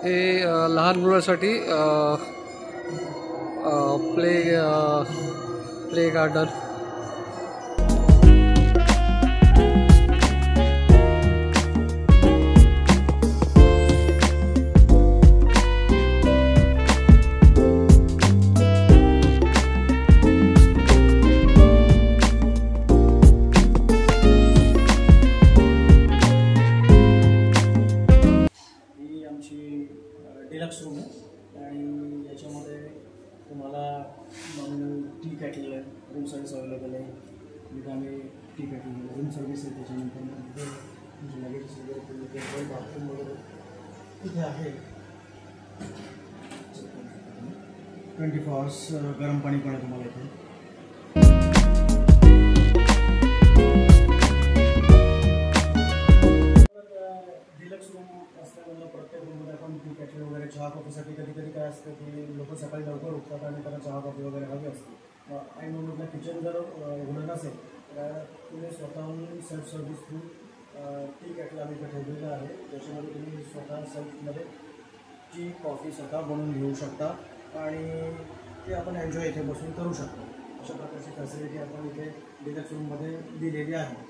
हे लहान मुलांसाठी प्ले गार्डन. डिलक्स रूम आहे आणि याच्यामध्ये तुम्हाला टी कॅटल आहे, रूम सर्विस अवेलेबल आहे. तिथे आम्ही टी कॅटल रूम सर्विस आहे. त्याच्यानंतर तिथे तुमचे लगेजेस वगैरे बाथरूम वगैरे तिथे आहे. 24 आवर्स गरम पाणी पण आहे तुम्हाला इथे. प्रत्येक रूममध्ये आपण टी कॅटल वगैरे चहा कॉफीसाठी कधी कधी काय असतं की लोक सकाळी लवकर उठतात आणि त्यांना चहा कॉफी वगैरे हवी असते. आणि मग किचन जर उघडं नसेल तर तुम्ही स्वतःहून self service through T cattle आम्ही इथे ठेवलेलं आहे. ज्याच्यामध्ये तुम्ही स्वतः सेल्फमध्ये टी कॉफी स्वतः बनवून घेऊ शकता आणि ते आपण एन्जॉय इथे बसून करू शकतो. अशा प्रकारची फॅसिलिटी आपण इथे डिलक्स रूममध्ये दिलेली आहे.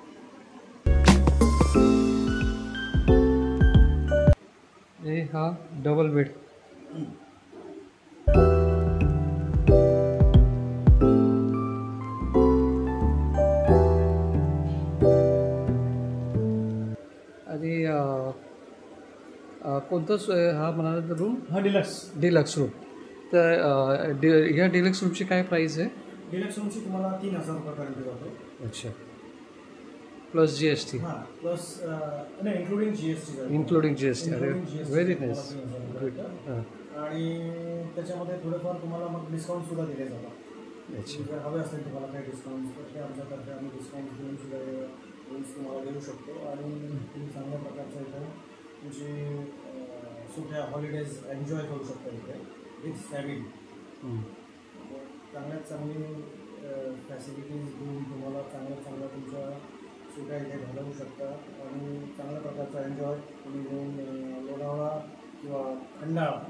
हा डबल बेड. आणि कोणतं हा म्हणाला रूम? हा डिलक्स रूम. तर ह्या डिलक्स रूमची काय प्राईस आहे? डिलक्स रूमची तुम्हाला 3000 रुपयापर्यंत जातो. अच्छा, प्लस GST. हां, प्लस नाही, इन्क्लुडिंग GST. Including GST. अरे व्हेरी नाईस. गुड. आणि त्याच्यामध्ये थोडेफार तुम्हाला मग डिस्काउंटसुद्धा दिले जातात. जर हवे असतील तुम्हाला काही डिस्काउंट्स तर ते आमच्यातर्फे आम्ही डिस्काउंट देऊन सुद्धा रूम्स तुम्हाला देऊ शकतो. आणि तुम्ही चांगल्या प्रकारचं इथं तुमची सुट्या हॉलिडेज एन्जॉय करू शकता इथे विथ फॅमिली. चांगली फॅसिलिटीज देऊन तुम्हाला चांगल्या तुमच्या सुट्या इथे घालवू शकता आणि चांगल्या प्रकारचा एन्जॉय तुम्ही घेऊन लोणावळा किंवा खंडाळा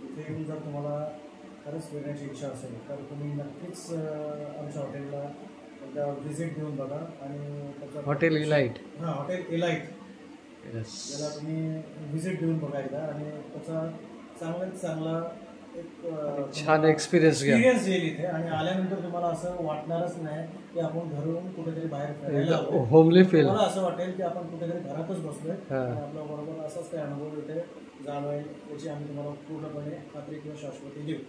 इथे येऊन जर तुम्हाला खरंच फिरण्याची इच्छा असेल तर तुम्ही नक्कीच आमच्या हॉटेलला एकदा व्हिजिट देऊन बघा. आणि त्याच्या हॉटेल इलाइट. हां, हॉटेल इलाइट याला तुम्ही व्हिजिट देऊन बघा एकदा आणि त्याचा चांगला एक छान एक्सपिरियन्स येईल इथे. आणि आल्यानंतर तुम्हाला असं वाटणारच नाही की आपण घरून कुठेतरी बाहेर फिरायला होमली फील. मला असं वाटेल की आपण कुठेतरी घरातच बसलोय आणि आपल्या बरोबर असाच काही अनुभव इथे जाणवेल याची आम्ही तुम्हाला पूर्णपणे खात्री किंवा शाश्वती देऊ.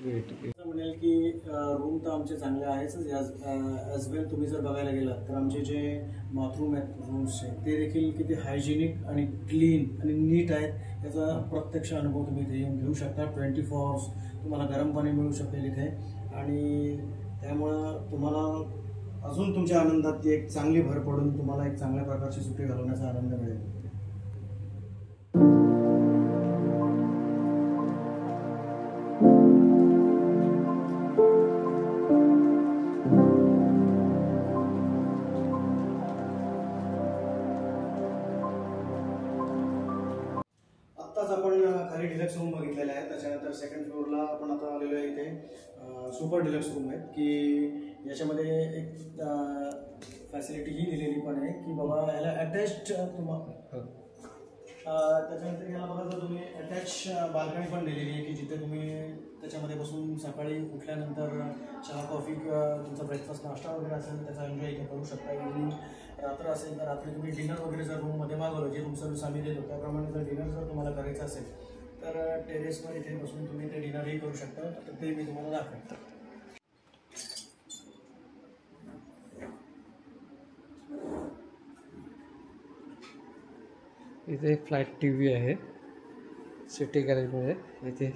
म्हणेल की रूम तर आमचे चांगले आहेच. ॲज वेल तुम्ही जर बघायला गेलात तर आमचे जे बाथरूम आहेत रूम्सचे ते देखील किती हायजेनिक आणि क्लीन आणि नीट आहेत याचा प्रत्यक्ष अनुभव तुम्ही इथे येऊन घेऊ शकता. 24 आवर्स तुम्हाला गरम पाणी मिळू शकेल इथे आणि त्यामुळं तुम्हाला अजून तुमच्या आनंदात ती एक चांगली भर पडून तुम्हाला एक चांगल्या प्रकारची सुट्टी घालवण्याचा आनंद मिळेल. आत्ताच आपण खाली डिलक्स रूम बघितलेले आहेत. त्याच्यानंतर सेकंड फ्लोअरला आपण आता आलेलो आहे. इथे सुपर डिलक्स रूम आहेत की याच्यामध्ये एक फॅसिलिटी ही दिलेली पण आहे की बाबा ह्याला अटॅच्ड तुम्हाला त्याच्यानंतर याला बघा जर तुम्ही अटॅच बाल्कनी पण दिलेली आहे की जिथे तुम्ही त्याच्यामध्ये बसून सकाळी उठल्यानंतर चहा कॉफी किंवा तुमचा ब्रेकफास्ट नाश्ता वगैरे असेल त्याचा एन्जॉय इथे करू शकता. इव्हनिंग रात्र असेल तर रात्री तुम्ही डिनर वगैरे जर रूममध्ये मागवलं जे रूम सर्विस आम्ही देतो त्याप्रमाणे जर डिनर जर तुम्हाला करायचं असेल तर टेरेसवर इथे बसून तुम्ही ते डिनरही करू शकता. तर ते मी तुम्हाला दाखवतो. इथे फ्लॅट TV आहे सिटी गॅलरीमध्ये. इथे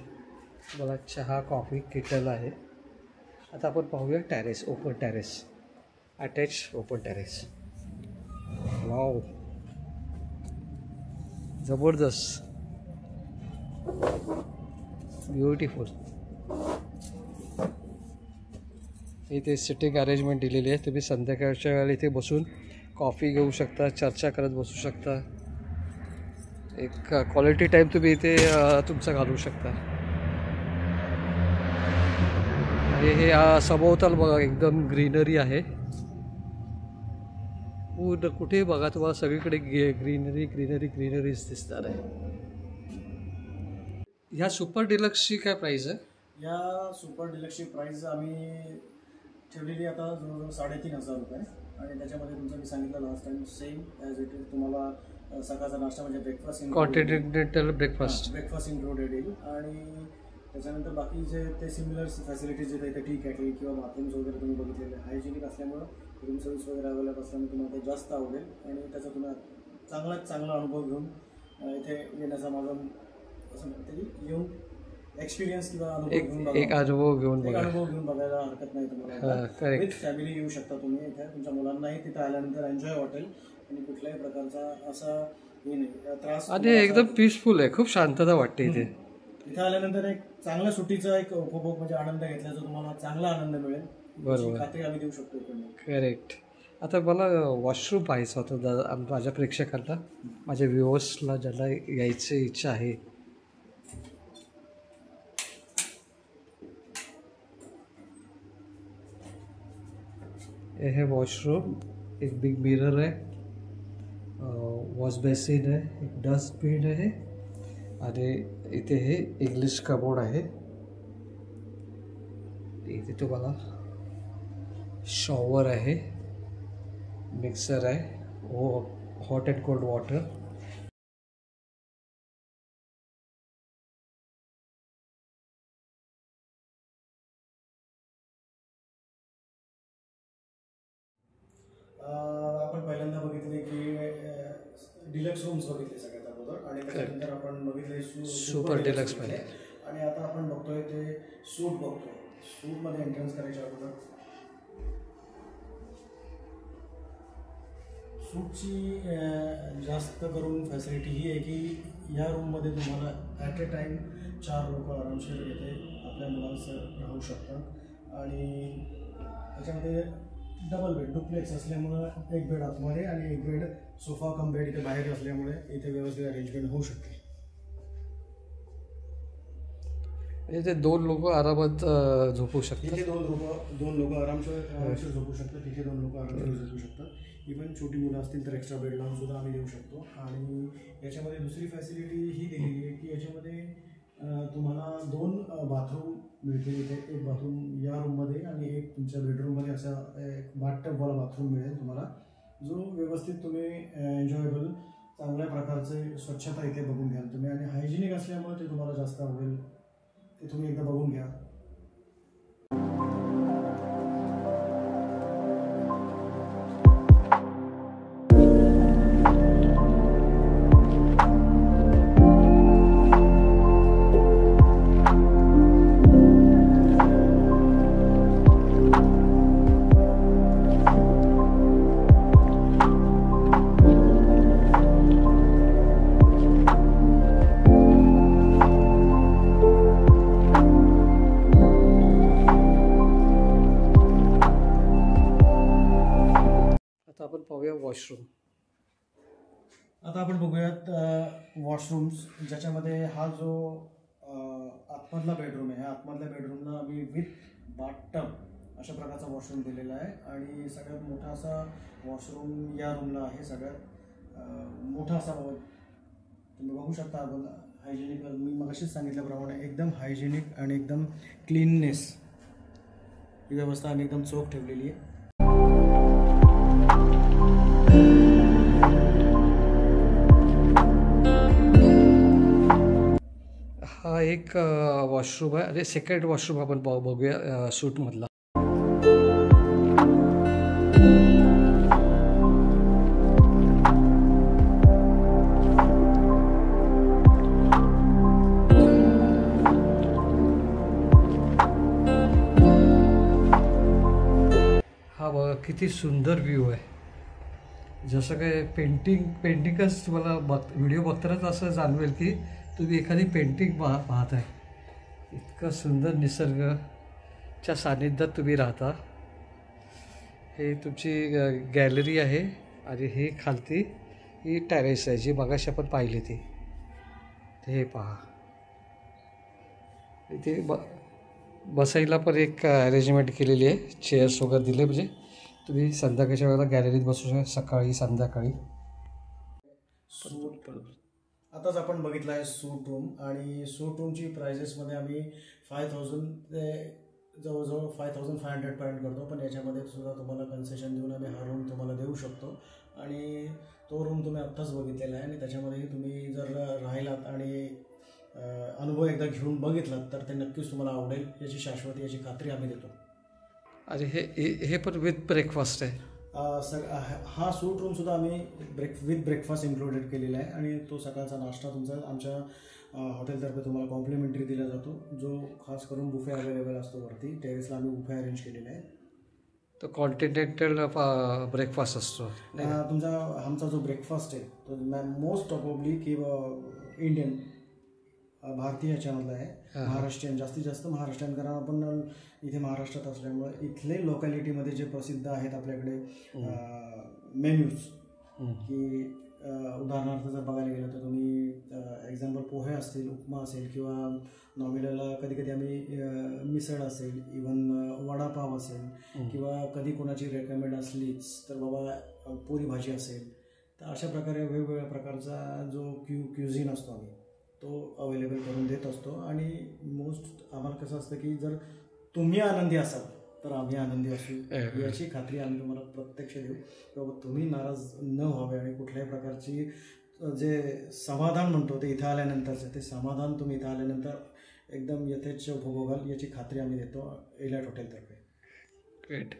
मला चहा कॉफी केटल आहे. आता आपण पाहूया terrace, open terrace, attach open terrace. Wow, जबरदस्त, ब्युटिफुल. इथे सिटिंग अरेंजमेंट दिलेली आहे. तुम्ही संध्याकाळच्या वेळेला इथे बसून कॉफी घेऊ शकता, चर्चा करत बसू शकता. एक क्वालिटी टाईम तुम्ही इथे तुमचा घालवू शकता. आणि हे सभोवताल बघा एकदम ग्रीनरी आहे. पूर्ण कुठे बघा तुम्हाला सगळीकडे ग्रीनरीज दिसणार आहे. ह्या सुपर डिलक्सची काय प्राईस आहे? या सुपर डिलक्सची प्राईस आम्ही ठेवलेली आता जवळजवळ 3,500 रुपये. आणि त्याच्यामध्ये तुमचं मी सांगितलं last time same as it is. तुम्हाला सकाळचा नाश्ता म्हणजे ब्रेकफास्ट कॉन्टिनेंटल ब्रेकफास्ट इन्क्लुडेड येईल. आणि त्याच्यानंतर बाकी जे ते सिमिलर फॅसिलिटीज जे इथे टी कॅटल किंवा बाथरूम्स वगैरे तुम्ही बघितलेले हायजेनिक असल्यामुळं रूम सर्व्हिस वगैरे अवेलेबल असल्यामुळे तुम्हाला ते जास्त आवडेल. आणि त्याचा तुम्ही चांगला अनुभव घेऊन इथे येण्याचा माझा असं म्हणते की येऊन एक्सपिरियन्स किंवा अनुभव घेऊन बघायला हरकत नाही तुम्हाला. विथ फॅमिली येऊ शकता तुम्ही इथे. तुमच्या मुलांनाही तिथे आल्यानंतर एन्जॉय वाटेल आणि कुठल्याही प्रकारचा असा हे नाही त्रास. आणि एकदम पीसफुल आहे, खूप शांतता वाटते इथे. इथे आल्यानंतर एक चांगल्या सुट्टीचा एक उपभोग म्हणजे आनंद घेतल्याचा तुम्हाला चांगला आनंद मिळेल. बरोबर, खात्री आम्ही देऊ शकतो. करेक्ट. आता मला वॉशरूम पाहायचं होतं माझ्या प्रेक्षकांना, माझ्या व्ह्युअर्सला ज्याला यायची इच्छा आहे. हे वॉशरूम, एक बिग मिरर आहे, वॉश बेसिन आहे, एक डस्टबिन आहे आणि इथे हे इंग्लिश कबोर्ड आहे. इथे तुम्हाला शॉवर आहे, मिक्सर आहे, हॉट अँड कोल्ड वॉटर. आपण पहिल्यांदा बघितले की डिलक्स रूम्स बघितले सगळ्यात अगोदर. आणि त्याच्यानंतर आपण बघितले सुपर डिलक्स मध्ये. आणि आता आपण बघतोय ते सूट बघतोय. सूटमध्ये एंट्रन्स करायच्या अगोदर सूटची जास्त करून फॅसिलिटी ही आहे की या रूममध्ये तुम्हाला ॲट ए टाईम 4 लोक आरामशीर येथे आपल्या मुलांसह राहू शकतात. आणि त्याच्यामध्ये डबल बेड डुप्लेक्स असल्यामुळं एक बेड आतमध्ये आणि एक बेड सोफा कम बेड इथे बाहेर असल्यामुळे इथे व्यवस्थित अरेंजमेंट होऊ शकते. इथे 2 लोक आरामात झोपू शकतात. इथे दोन लोक आरामशीर झोपू शकतात. तिथे 2 लोक आरामशीर झोपू शकतात. इव्हन छोटी मुलं असतील तर एक्स्ट्रा बेड लावून सुद्धा आम्ही देऊ शकतो. आणि याच्यामध्ये दुसरी फॅसिलिटी ही दिलेली आहे की याच्यामध्ये तुम्हाला 2 बाथरूम मिळतील. इथे एक बाथरूम या रूममध्ये आणि एक तुमच्या बेडरूममध्ये असा एक बाथटबवाला बाथरूम मिळेल तुम्हाला, जो व्यवस्थित तुम्ही एन्जॉयबल चांगल्या प्रकारचे स्वच्छता इथे बघून घ्याल तुम्ही. आणि हायजेनिक असल्यामुळे ते तुम्हाला जास्त आवडेल. ते तुम्ही एकदा बघून घ्या. आपण पाहूया वॉशरूम. आता आपण बघूयात वॉशरूम्स, ज्याच्यामध्ये हा जो आतमधला बेडरूम आहे, ह्या आतमधल्या बेडरूमला आम्ही विथ बाथटब अशा प्रकारचा वॉशरूम दिलेला आहे. आणि सगळ्यात मोठा असा वॉशरूम या रूमला आहे. सगळ्यात मोठा असा तुम्ही बघू शकता. आपण हायजेनिक, मी मगाशीच सांगितल्याप्रमाणे एकदम हायजेनिक आणि एकदम क्लीननेस ही व्यवस्था आम्ही एकदम चोख ठेवलेली आहे. हा एक वॉशरूम आहे. सेकंड वॉशरूम आपण बघूया सूटमधला. हा बघा किती सुंदर व्ह्यू आहे. जसं काय पेंटिंगच तुम्हाला व्हिडिओ बघतानाच असं जाणवेल की तुम्ही एखादी पेंटिंग पाहत आहे. इतकं सुंदर निसर्गाच्या सानिध्यात तुम्ही राहता. हे तुमची गॅलरी आहे आणि हे खालती ही टेरेस आहे जी मगाशी आपण पाहिली ती. हे पहा, इथे बसायला पण एक अरेंजमेंट केलेली आहे. चेअर्स वगैरे दिले, म्हणजे तुम्ही संध्याकाळच्या वेळेला गॅलरीत बसू शकता, सकाळी संध्याकाळी. आताच आपण बघितलं आहे सूट रूम, आणि सूट रूमची प्राइजेसमध्ये आम्ही 5000 ते जवळजवळ 5500 करतो. पण याच्यामध्ये सुद्धा तुम्हाला कन्सेशन देऊन आम्ही हा रूम तुम्हाला देऊ शकतो. आणि तो रूम तुम्ही आत्ताच बघितलेला आहे, आणि त्याच्यामध्येही तुम्ही जर राहिलात आणि अनुभव एकदा घेऊन बघितलात तर ते नक्कीच तुम्हाला आवडेल, याची शाश्वती, याची खात्री आम्ही देतो. अरे हे पण विथ ब्रेकफास्ट आहे. हा सूट रूमसुद्धा आम्ही विथ ब्रेकफास्ट इन्क्लुडेड केलेला आहे, आणि तो सकाळचा नाश्ता तुमचा आमच्या हॉटेलतर्फे तुम्हाला कॉम्प्लिमेंटरी दिला जातो, जो खास करून बुफे अवेलेबल असतो. वरती टेरेसला आम्ही बुफे अरेंज केलेला आहे. तो कॉन्टिनेंटल ब्रेकफास्ट असतो आमचा जो ब्रेकफास्ट आहे तो मोस्ट प्रॉबली की इंडियन भारतीय याच्यामधला आहे. महाराष्ट्रीयन, जास्तीत जास्त महाराष्ट्रीयन, कारण आपण इथे महाराष्ट्रात असल्यामुळे इथले लोकॅलिटीमध्ये जे प्रसिद्ध आहेत आपल्याकडे मेन्यूज, की उदाहरणार्थ जर बघायला गेलं तर तुम्ही एक्झाम्पल पोहे असतील, उपमा असेल, किंवा नॉमिनलला कधी कधी आम्ही मिसळ असेल, इव्हन वडापाव असेल, किंवा कधी कोणाची रेकमेंड असलीच तर बाबा पुरी भाजी असेल, तर अशा प्रकारे वेगवेगळ्या प्रकारचा जो क्युझिन असतो आम्ही तो अवेलेबल करून देत असतो. आणि मोस्ट आम्हाला कसं असतं की जर तुम्ही आनंदी असाल तर आम्ही आनंदी असू, याची खात्री आम्ही तुम्हाला प्रत्यक्ष देऊ. बाबा तुम्ही नाराज न व्हावे, आणि कुठल्याही प्रकारची जे समाधान म्हणतो ते इथं आल्यानंतरचं, ते समाधान तुम्ही इथं आल्यानंतर एकदम यथेच्छ भोगाल, याची खात्री आम्ही देतो एलियट हॉटेलतर्फे. ग्रेट.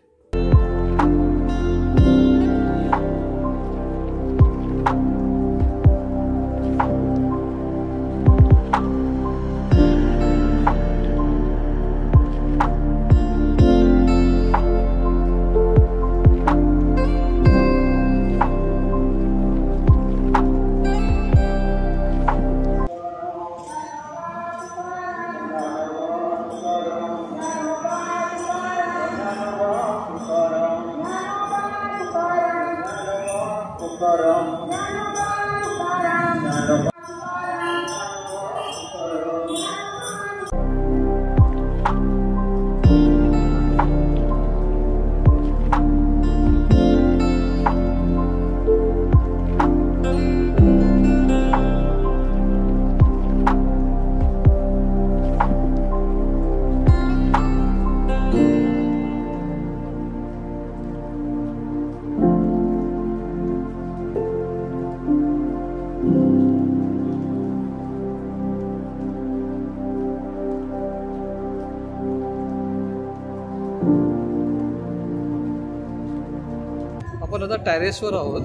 आपण आता टेरेसवर आहोत,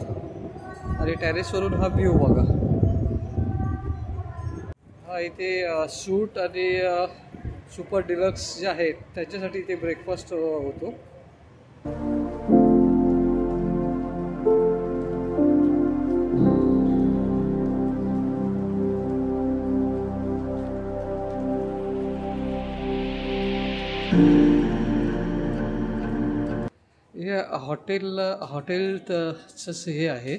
आणि टेरेसवरून हा व्ह्यू बघा. हा इथे सूट आणि सुपर डिलक्स जे आहेत त्यांच्यासाठी इथे ब्रेकफास्ट होतो. हे हॉटेलचं हे आहे,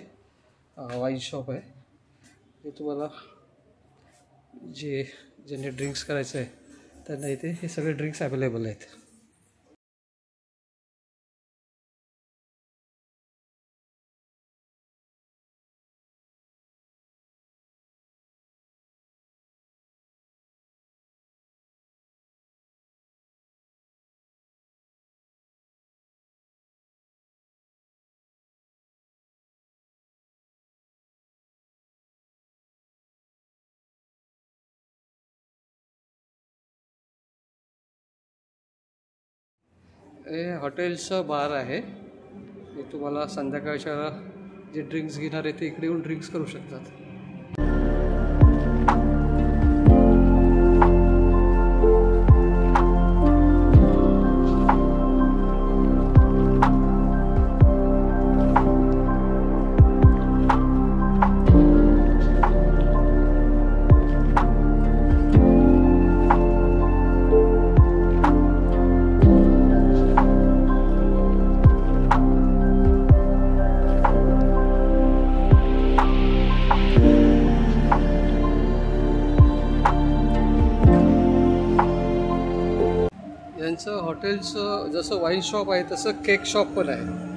वाईन शॉप आहे. हे तुम्हाला ज्यांनी ड्रिंक्स करायचं आहे त्यांना इथे हे सगळे ड्रिंक्स अवेलेबल आहेत. हे हॉटेलचं बार आहे. हे तुम्हाला संध्याकाळच्या जे ड्रिंक्स घेणार आहे ते इकडे येऊन ड्रिंक्स करू शकतात. यांचं हॉटेलचं जसं वाईन शॉप आहे तसं केक शॉप पण आहे.